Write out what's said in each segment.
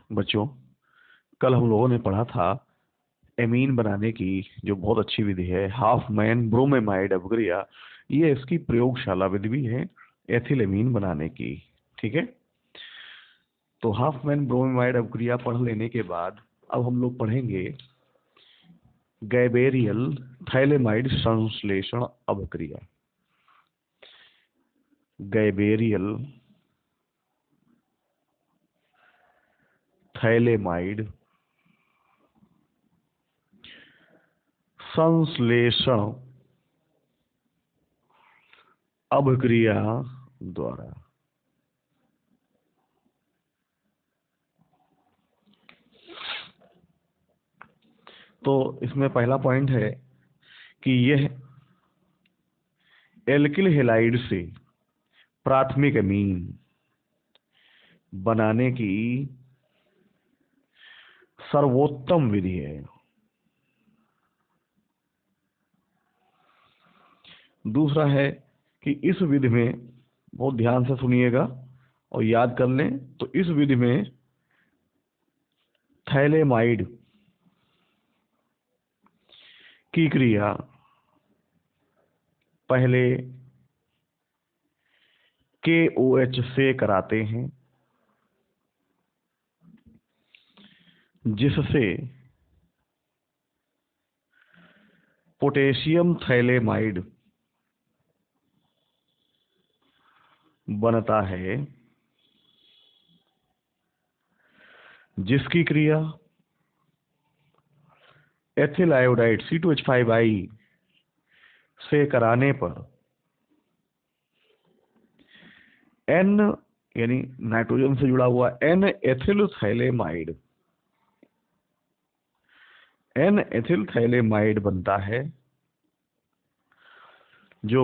बच्चों, कल हम लोगों ने पढ़ा था एमीन बनाने की जो बहुत अच्छी विधि है, हाफ मैन ब्रोमेमाइड अपक्रिया। ये इसकी प्रयोगशाला विधि भी है एथिल एमीन बनाने की। ठीक है, तो हाफ मैन ब्रोमेमाइड अपक्रिया पढ़ लेने के बाद अब हम लोग पढ़ेंगे गैबेरियल थैलेमाइड संश्लेषण अपक्रिया। गैबेरियल थैलेमाइड संश्लेषण अपक्रिया द्वारा। तो इसमें पहला पॉइंट है कि यह एल्किल हैलाइड से प्राथमिक अमीन बनाने की सर्वोत्तम विधि है। दूसरा है कि इस विधि में, बहुत ध्यान से सुनिएगा और याद कर लें, तो इस विधि में थैलेमाइड की क्रिया पहले KOH से कराते हैं, जिससे पोटेशियम थैलेमाइड बनता है, जिसकी क्रिया एथिल आयोडाइड C2H5I से कराने पर N यानी नाइट्रोजन से जुड़ा हुआ N एथिल थैलेमाइड बनता है, जो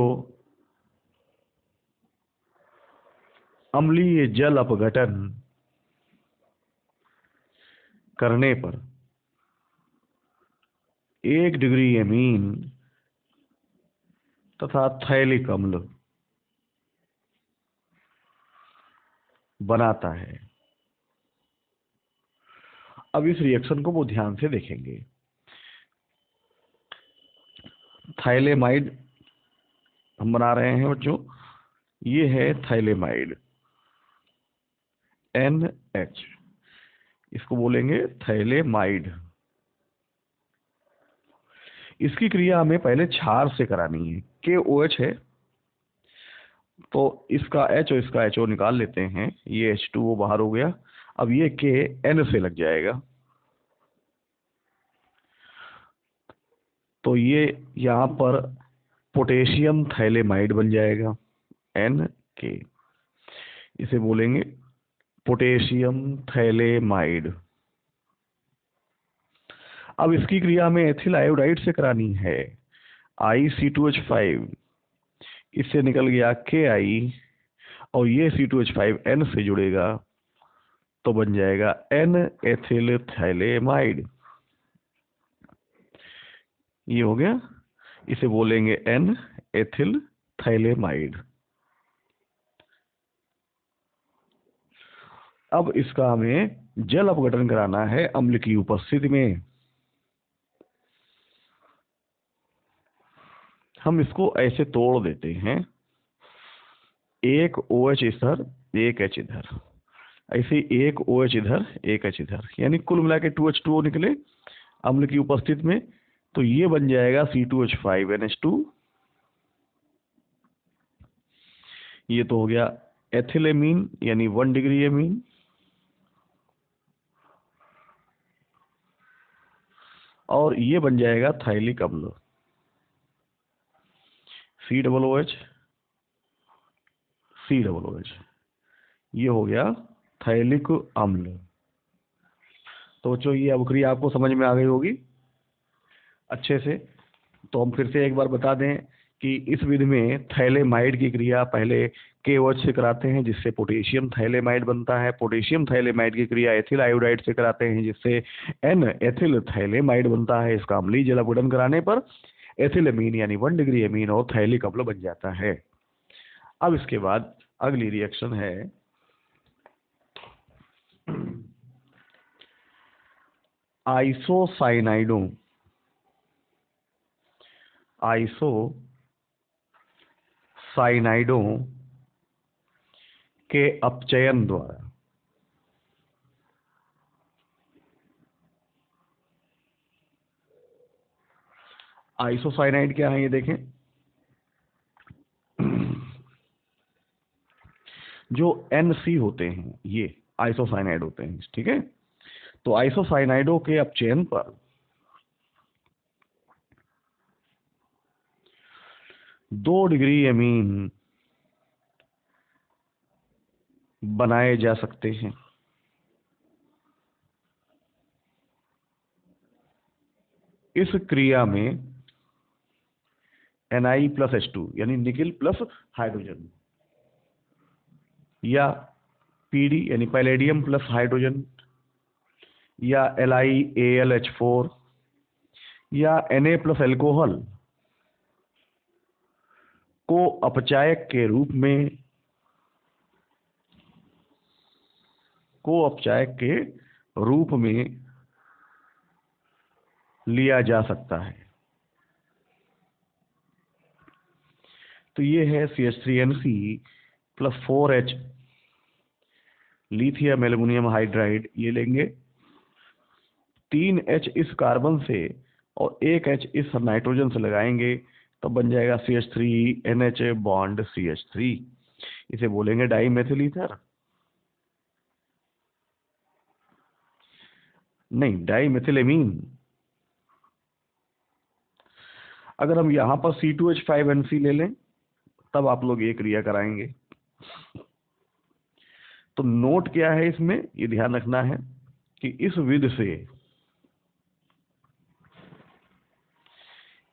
अम्लीय जल अपघटन करने पर 1 डिग्री एमीन तथा थैलिक अम्ल बनाता है। अब इस रिएक्शन को बहुत ध्यान से देखेंगे। थैलेमाइड हम बना रहे हैं बच्चों, ये है थैलेमाइड NH, इसको बोलेंगे थैलेमाइड। इसकी क्रिया हमें पहले क्षार से करानी है। KOH है, तो इसका H और इसका HO निकाल लेते हैं, ये H2O बाहर हो गया। अब ये K N से लग जाएगा, तो ये यहाँ पर पोटेशियम थैलेमाइड बन जाएगा NK, इसे बोलेंगे पोटेशियम थैलेमाइड। अब इसकी क्रिया हमें एथिल आयोडाइड से करानी है, IC2H5, इससे निकल गया KI और ये C2H5N से जुड़ेगा तो बन जाएगा N एथिल थैलेमाइड। ये हो गया, इसे बोलेंगे N एथिल थैलेमाइड। अब इसका हमें जल अपघटन कराना है अम्ल की उपस्थिति में। हम इसको ऐसे तोड़ देते हैं, एक OH इधर, एक H इधर, ऐसे एक OH इधर, एक H इधर, यानी कुल मिला के 2H2O निकले अम्ल की उपस्थिति में। तो ये बन जाएगा C2H5NH2। ये तो हो गया एथिल एमीन यानी 1 डिग्री एमीन। और ये बन जाएगा थैलिक अम्ल COOH COOH। ये हो गया थैलिक अम्ल। तो बच्चों, ये अभिक्रिया आपको समझ में आ गई होगी अच्छे से। तो हम फिर से एक बार बता दें कि इस विधि में थैलेमाइड की क्रिया पहले KOH से कराते हैं, जिससे पोटेशियम थैलेमाइड बनता है। पोटेशियम थैलेमाइड की क्रिया एथिल आयोडाइड से कराते हैं, जिससे N एथिल थैलेमाइड बनता है। इसका अम्लीय जल अपघटन कराने पर एथिल एमीन यानी 1 डिग्री एमीन और थैलिक अम्ल बन जाता है। अब इसके बाद अगली रिएक्शन है आइसोसाइनाइडों आइसोसाइनाइडों के अपचयन द्वारा आइसोसाइनाइड क्या है ये देखें। जो NC होते हैं ये आइसोसाइनाइड होते हैं, ठीक है। तो आइसोसाइनाइडों के अपचयन पर 2 डिग्री एमीन बनाए जा सकते हैं। इस क्रिया में Na+H2 यानी निकिल प्लस हाइड्रोजन, या PD यानी पैलेडियम प्लस हाइड्रोजन, या LiAlH4, या Na प्लस एल्कोहल को अपचायक के रूप में लिया जा सकता है। तो ये है CH3NC plus 4H lithium aluminium hydride, ये लेंगे 3H इस कार्बन से और 1H इस नाइट्रोजन से लगाएंगे, तो बन जाएगा CH3NH बॉन्ड CH3। इसे बोलेंगे डाई मेथिल ईथर, नहीं डाई मेथिल एमीन। अगर हम यहां पर C2H5NC ले लें तब आप लोग ये क्रिया कराएंगे। तो नोट क्या है इसमें, ये ध्यान रखना है कि इस विधि से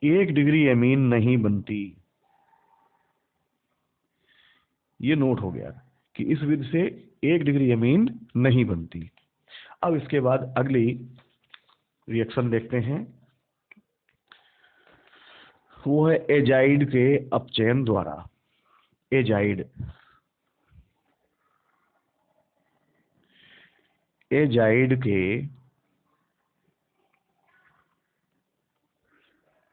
1 डिग्री एमीन नहीं बनती। ये नोट हो गया कि इस विधि से 1 डिग्री एमीन नहीं बनती। अब इसके बाद अगली रिएक्शन देखते हैं, वो है एजाइड के अपचयन द्वारा। एजाइड के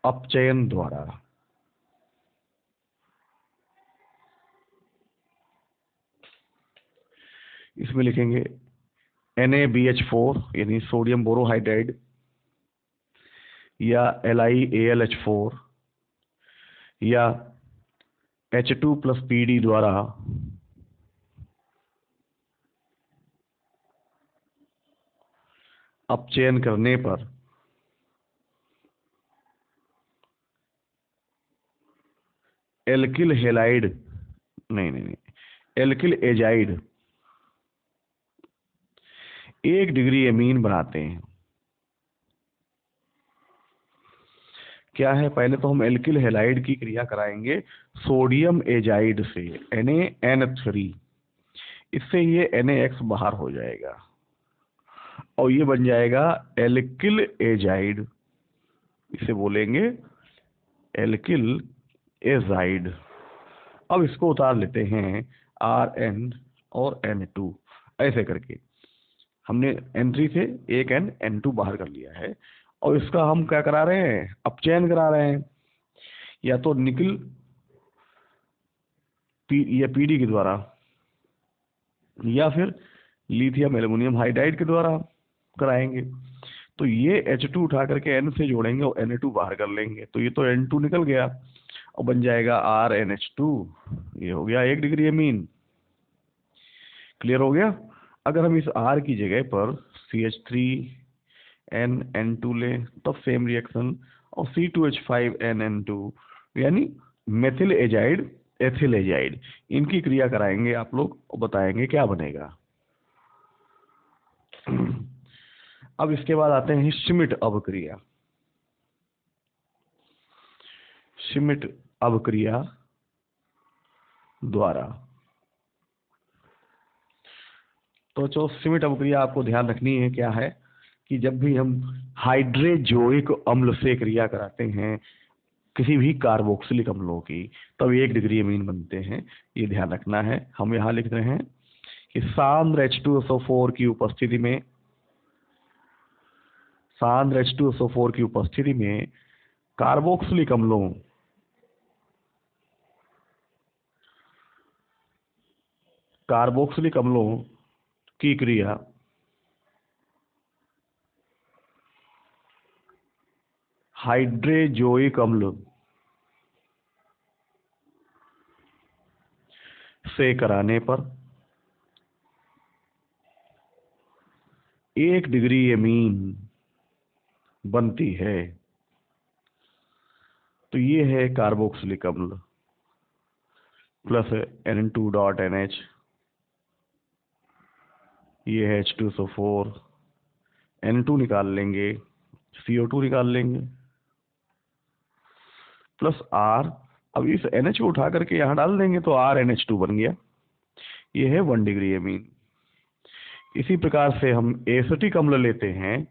अपचयन द्वारा इसमें लिखेंगे NaBH4 यानी सोडियम बोरोहाइड्राइड, या LiAlH4, या H2 प्लस PD द्वारा अपचयन करने पर एल्किल हेलाइड नहीं एल्किल एजाइड 1 डिग्री एमीन बनाते हैं। क्या है, पहले तो हम एल्किल हेलाइड की क्रिया कराएंगे सोडियम एजाइड से NaN3, इससे ये NaX बाहर हो जाएगा और ये बन जाएगा एल्किल एजाइड, इसे बोलेंगे एल्किल एजाइड। अब इसको उतार लेते हैं Rn और N2, ऐसे करके हमने N3 से एक N2 बाहर कर लिया है और इसका हम क्या करा रहे हैं, अपचयन करा रहे हैं, या तो निकिल या PD के द्वारा, या फिर लिथियम एल्युमिनियम हाइड्राइड के द्वारा कराएंगे। तो ये H2 उठा करके N से जोड़ेंगे और Na2 बाहर कर लेंगे, तो ये तो N2 निकल गया और बन जाएगा RnH2। ये हो गया 1 डिग्री एमीन। क्लियर हो गया। अगर हम इस R की जगह पर CH3NN2 लें तब सेम रिएक्शन, और C2H5NN2 यानी मेथिल एजाइड एथिल एजाइड, इनकी क्रिया कराएंगे आप लोग और बताएंगे क्या बनेगा। अब इसके बाद आते हैं श्मिट अवक्रिया। श्मिट अवक्रिया द्वारा, तो जो श्मिट अवक्रिया आपको ध्यान रखनी है क्या है कि जब भी हम हाइड्रोजोइक अम्ल से क्रिया कराते हैं किसी भी कार्बोक्सिलिक अम्लों की, तब 1 डिग्री एमीन बनते हैं। ये ध्यान रखना है। हम यहाँ लिख रहे हैं कि सांद्र H2SO4 की उपस्थिति में सांद्र H2SO4 की उपस्थिति में कार्बोक्सिलिक अम्लों की क्रिया हाइड्रोजोइक अम्ल से कराने पर 1 डिग्री एमीन बनती है। तो ये है कार्बोक्सिलिक अम्ल प्लस N2.NH, ये है H2SO4, N2 निकाल लेंगे, CO2 निकाल लेंगे, प्लस R। अब इस NH को उठा करके यहाँ डाल देंगे तो RNH2 बन गया। ये है 1 डिग्री एमीन। इसी प्रकार से हम एसिटिक अम्ल लेते हैं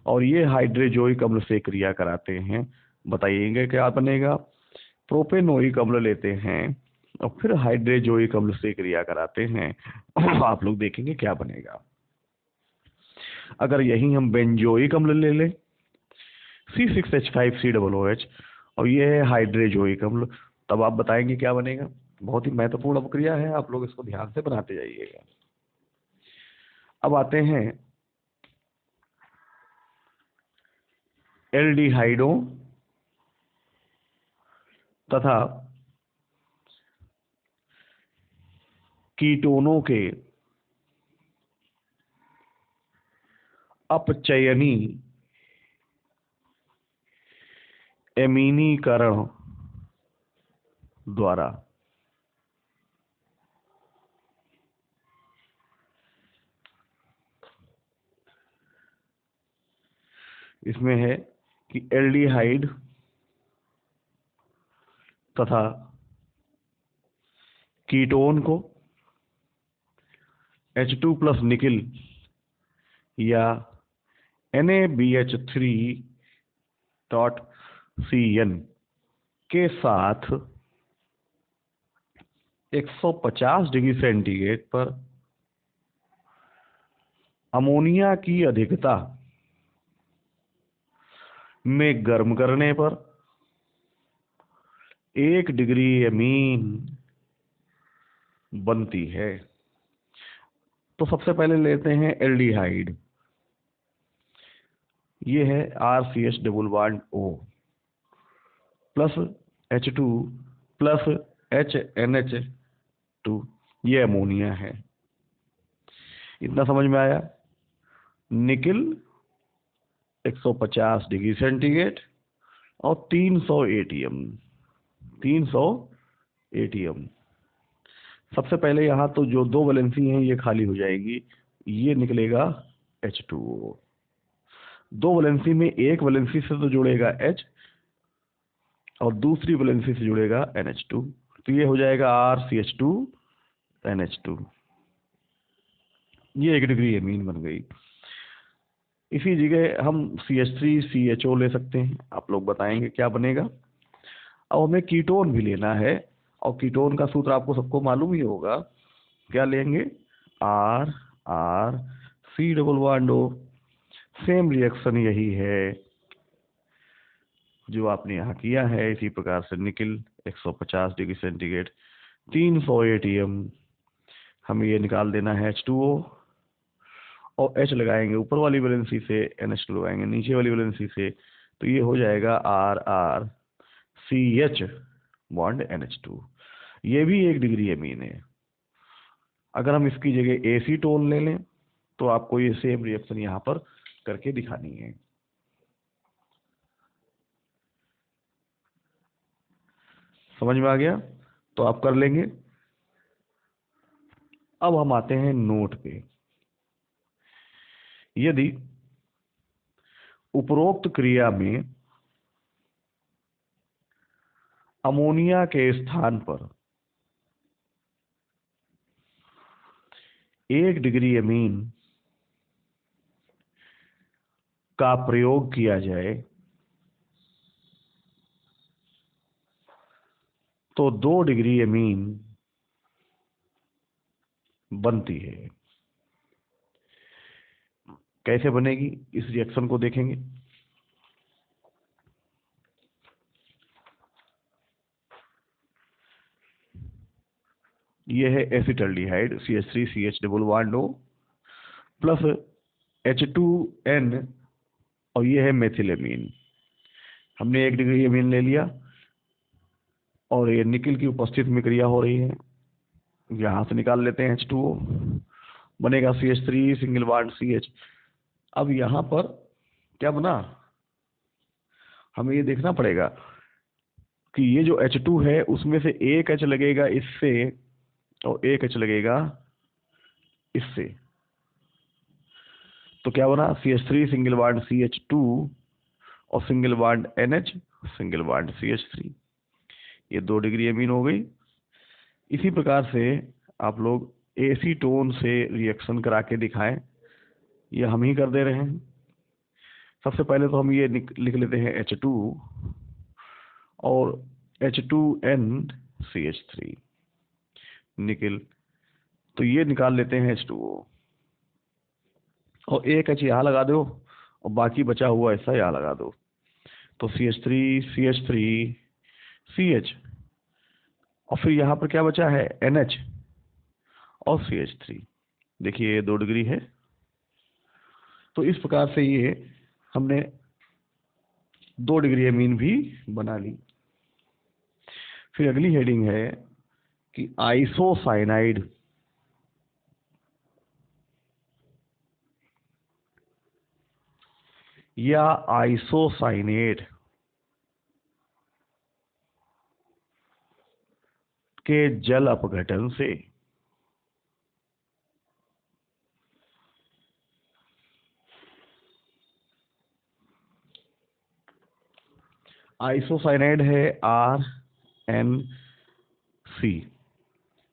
और ये हाइड्रोजोइक अम्ल से क्रिया कराते हैं। बताइएगा क्या बनेगा। प्रोपेनोइक अम्ल लेते हैं और फिर हाइड्रोजोइक अम्ल से क्रिया कराते हैं। आप लोग देखेंगे क्या बनेगा। अगर यही हम बेंजोइक अम्ल ले लें C6H5COOH और ये है हाइड्रोजोइक अम्ल, तब आप बताएंगे क्या बनेगा। बहुत ही महत्वपूर्ण अपक्रिया है, आप लोग इसको ध्यान से बनाते जाइएगा। अब आते हैं एल्डिहाइडों तथा कीटोनों के अपचयनी एमीनीकरण द्वारा। इसमें है कि एल्डिहाइड तथा कीटोन को H2 प्लस निकिल या NaBH3.CN के साथ 150 डिग्री सेंटीग्रेड पर अमोनिया की अधिकता में गर्म करने पर 1 डिग्री एमीन बनती है। तो सबसे पहले लेते हैं एल्डिहाइड। ये है RCH double bond O plus H2 plus HNH2, ये अमोनिया है। इतना समझ में आया। निकिल 150 डिग्री सेंटीग्रेड और 300 ATM। सबसे पहले यहाँ तो जो 2 वैलेंसी हैं ये खाली हो जाएगी, ये निकलेगा H2O। 2 वैलेंसी में एक वैलेंसी से तो जुड़ेगा H और दूसरी वैलेंसी से जुड़ेगा NH2, तो ये हो जाएगा RCH2NH2। ये 1 डिग्री एमीन बन गई। इसी जगह हम CH3CHO ले सकते हैं। आप लोग बताएंगे क्या बनेगा। अब हमें कीटोन भी लेना है और कीटोन का सूत्र आपको सबको मालूम ही होगा। क्या लेंगे, C double bond O। Same reaction यही है जो आपने यहाँ किया है। इसी प्रकार से निकिल 150 डिग्री सेंटीग्रेड 300 ATM, हमें ये निकाल देना है H2O और H लगाएंगे ऊपर वाली वैलेंसी से, NH2 लगाएंगे नीचे वाली वैलेंसी से, तो ये हो जाएगा RCH बॉन्ड NH2। ये भी 1 डिग्री एमीन है। अगर हम इसकी जगह एसीटोन ले लें तो आपको ये सेम रिएक्शन यहाँ पर करके दिखानी है। समझ में आ गया, तो आप कर लेंगे। अब हम आते हैं नोट पे। यदि उपरोक्त क्रिया में अमोनिया के स्थान पर 1 डिग्री एमीन का प्रयोग किया जाए तो 2 डिग्री एमीन बनती है। कैसे बनेगी इस रिएक्शन को देखेंगे। ये है acetaldehyde CH3CH double bond O plus H2N और ये है मेथिलेमीन। हमने 1 डिग्री अमीन ले लिया और ये निकल की उपस्थिति में क्रिया हो रही है। यहाँ से निकाल लेते हैं H2O, बनेगा CH3 सिंगल बॉन्ड CH। अब यहाँ पर क्या बना, हमें ये देखना पड़ेगा कि ये जो H2 है उसमें से एक H लगेगा इससे और एक H लगेगा इससे। तो क्या बना, CH3 सिंगल बॉन्ड CH2 और single bond NH single bond CH3। ये 2 डिग्री अमीन हो गई। इसी प्रकार से आप लोग एसीटोन से रिएक्शन करा के दिखाएं, ये हम ही कर दे रहे हैं। सबसे पहले तो हम ये लिख लेते हैं H2 और H2NCH3 निकल, तो ये निकाल लेते हैं H2O और एक H यहाँ लगा दो और बाकी बचा हुआ ऐसा यहाँ लगा दो। तो CH3 CH3 CH और फिर यहाँ पर क्या बचा है NH और CH3। देखिए ये 2 डिग्री है। तो इस प्रकार से ये हमने 2 डिग्री अमीन भी बना ली। फिर अगली हेडिंग है कि आइसोसाइनाइड या आइसोसाइनेट के जल अपघटन से आइसोसाइनाइड है RNC,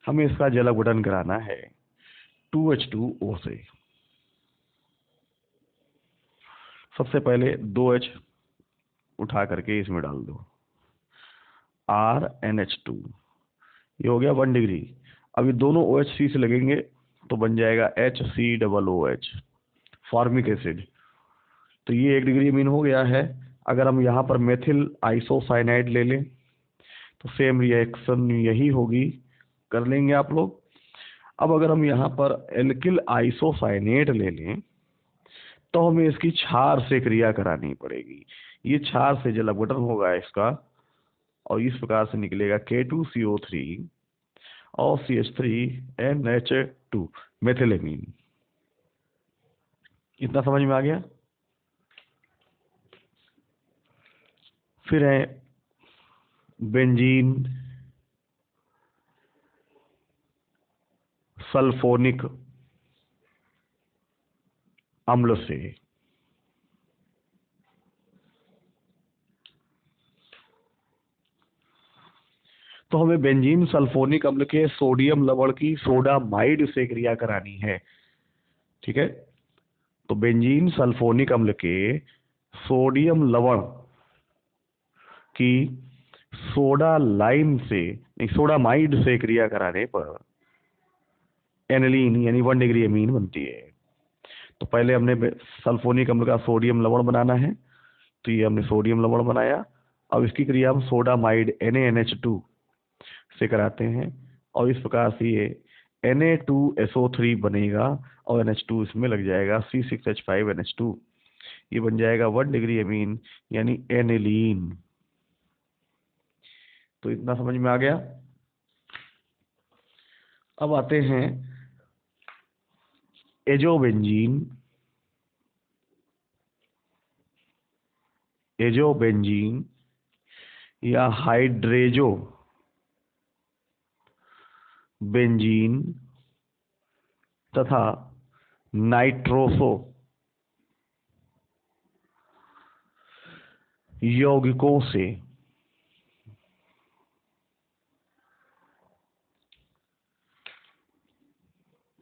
हमें इसका जल अपघटन कराना है 2H2O से। सबसे पहले 2H उठा करके इसमें डाल दो, RNH2, ये हो गया 1 डिग्री। अब ये दोनों OHC से लगेंगे तो बन जाएगा HCOOH फॉर्मिक एसिड। तो ये 1 डिग्री अमीन हो गया है। अगर हम यहाँ पर मेथिल आइसोसाइनाइड ले लें तो सेम रिएक्शन यही होगी, कर लेंगे आप लोग। अब अगर हम यहाँ पर एल्किल आइसोसाइनेट ले लें तो हमें इसकी क्षार से क्रिया करानी पड़ेगी। ये क्षार से जल अपघटन होगा इसका और इस प्रकार से निकलेगा K2CO3 और CH3NH2 मेथिलेमीन। इतना समझ में आ गया। फिर है बेंजीन सल्फोनिक अम्ल से तो हमें बेंजीन सल्फोनिक अम्ल के सोडियम लवण की सोडामाइड से क्रिया करानी है। ठीक है, तो बेंजीन सल्फोनिक अम्ल के सोडियम लवण की सोडा लाइम से नहीं सोडामाइड से क्रिया कराने पर एनिलीन यानी 1 डिग्री अमीन बनती है। तो पहले हमने सल्फोनिक अम्ल का सोडियम लवण बनाना है, तो ये हमने सोडियम लवण बनाया। अब इसकी क्रिया हम सोडामाइड NaNH2 से कराते हैं और इस प्रकार से ये Na2SO3 बनेगा और NH2 इसमें लग जाएगा C6H5NH2। ये बन जाएगा 1 डिग्री अमीन यानी एनिलीन। तो इतना समझ में आ गया। अब आते हैं एजोबेंजीन या हाइड्रेजो बेंजीन तथा नाइट्रोसो यौगिकों से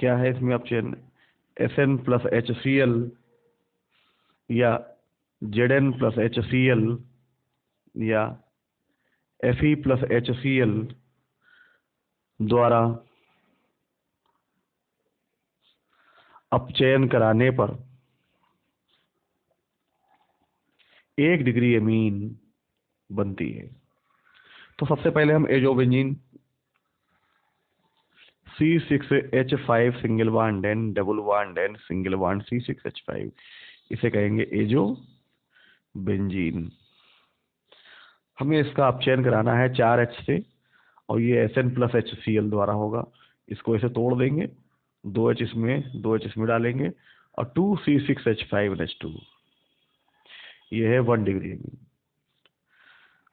क्या है इसमें ऑप्शन Sn प्लस HCl या Zn प्लस HCl या Fe प्लस HCl द्वारा अपचयन कराने पर 1 डिग्री एमीन बनती है। तो सबसे पहले हम azobenzene C6H5 single bond N double bond N single bond C6H5, इसे कहेंगे एजो बेंजीन। हमें इसका अपचयन कराना है 4H से, और ये SN+HCl द्वारा होगा। इसको ऐसे तोड़ देंगे, 2H इसमें डालेंगे, और 2C6H5NH2, ये है 1 डिग्री एमीन।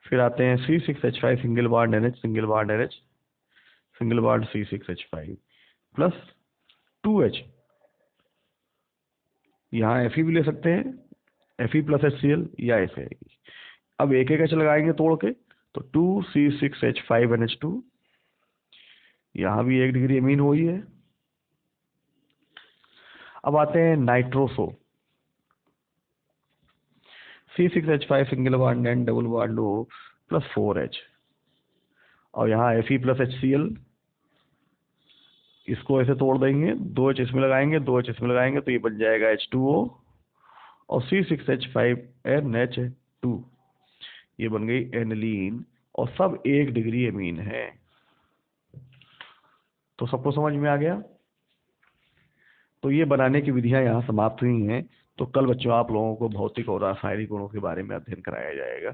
फिर आते हैं C6H5 single bond NH single bond NH single bond C6H5 plus 2H, यहाँ Fe भी ले सकते हैं, Fe+HCl या ऐसे आएगी। अब एक H लगाएंगे तोड़ के, तो 2C6H5NH2, यहाँ भी 1 डिग्री एमीन हुई है। अब आते हैं nitroso, C6H5 single bond N double bond O plus 4H, और यहाँ Fe+HCl, इसको ऐसे तोड़ देंगे, 2H इसमें लगाएंगे, 2H इसमें लगाएंगे, तो ये बन जाएगा H2O और C6H5NH2, ये बन गई एनिलीन, और सब 1 डिग्री एमीन है। तो सबको समझ में आ गया? तो ये बनाने की विधियां यहाँ समाप्त हुई हैं। तो कल बच्चों आप लोगों को भौतिक और रासायनिक गुणों के बारे में अध्ययन कराया जाएगा।